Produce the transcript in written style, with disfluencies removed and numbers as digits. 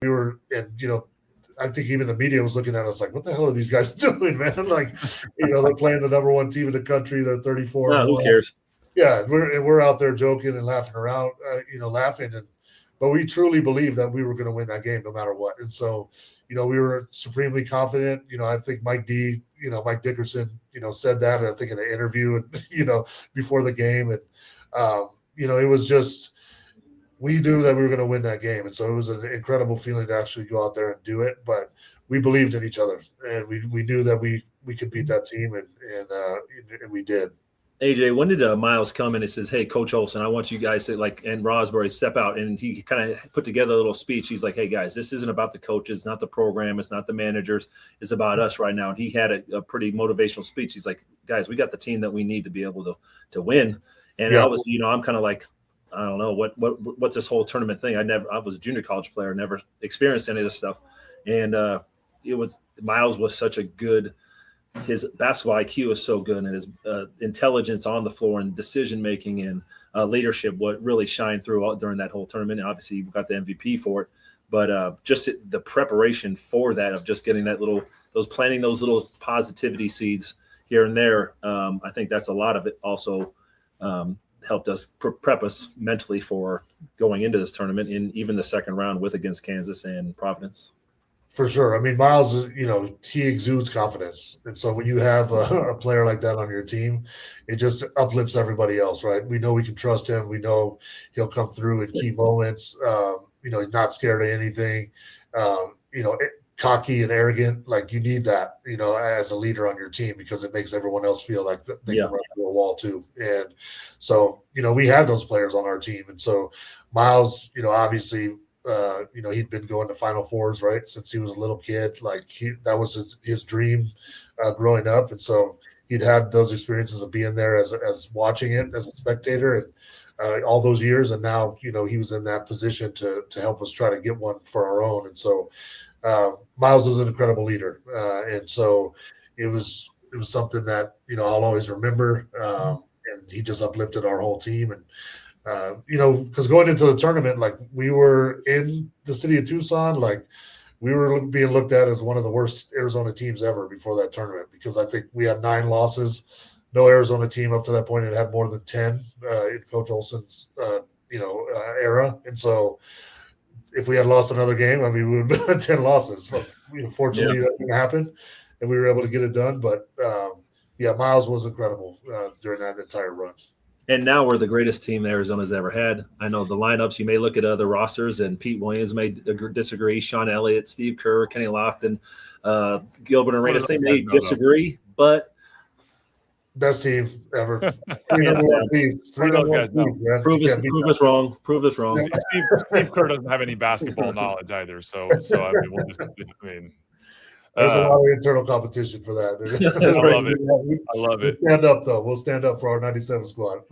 we were, and I think even the media was looking at us like, what the hell are these guys doing, man? Like, they're playing the number one team in the country. They're 34. No, who cares? Yeah, we're out there joking and laughing around, laughing. But we truly believed that we were going to win that game no matter what. And so, we were supremely confident. I think Mike Dickerson, said that, I think in an interview, before the game. And, it was just, we knew that we were going to win that game. And so it was an incredible feeling to actually go out there and do it. But we believed in each other, and we knew that we could beat that team, and we did. AJ, when did Miles come in and says, hey, Coach Olson, I want you guys to, and Rosbury, step out? And he kind of put together a little speech. He's like, hey, guys, this isn't about the coaches, it's not the program, it's not the managers, it's about us right now. And he had a pretty motivational speech. He's like, guys, we got the team that we need to be able to win. And I was, I'm kind of like, I don't know what's this whole tournament thing. I was a junior college player, never experienced any of this stuff. And Miles was such a good – his basketball IQ is so good, and his intelligence on the floor and decision-making and leadership what really shined through during that whole tournament. And obviously, you got the MVP for it. But just the preparation for that of just getting planting those little positivity seeds here and there, I think that's a lot of it also helped us prep us mentally for going into this tournament in even the second round against Kansas and Providence. For sure. I mean, Miles, he exudes confidence. And so when you have a player like that on your team, it just uplifts everybody else, right? We know we can trust him. We know he'll come through in key moments. He's not scared of anything. Cocky and arrogant. Like, you need that, as a leader on your team, because it makes everyone else feel like they can run through a wall too. And so, we have those players on our team. And so Miles, obviously – he'd been going to Final Fours, right, since he was a little kid. Like, that was his dream growing up, and so he'd had those experiences of being there as watching it as a spectator, and all those years. And now, he was in that position to help us try to get one for our own. And so Miles was an incredible leader, and so it was something that I'll always remember. And he just uplifted our whole team. And because going into the tournament, like, we were in the city of Tucson, like, we were being looked at as one of the worst Arizona teams ever before that tournament, because I think we had 9 losses. No Arizona team up to that point had more than 10 in Coach Olson's, era. And so if we had lost another game, I mean, we would have been 10 losses. But, fortunately, that didn't happen, and we were able to get it done. But, Miles was incredible during that entire run. And now we're the greatest team Arizona's ever had. I know the lineups, you may look at other rosters, and Pete Williams may disagree, Sean Elliott, Steve Kerr, Kenny Lofton, Gilbert Arenas, they may disagree, but best team ever. Prove us wrong. Prove us wrong. Steve Kerr doesn't have any basketball knowledge either, so I mean, there's a lot of internal competition for that. I love it. Stand up, though. We'll stand up for our 97 squad.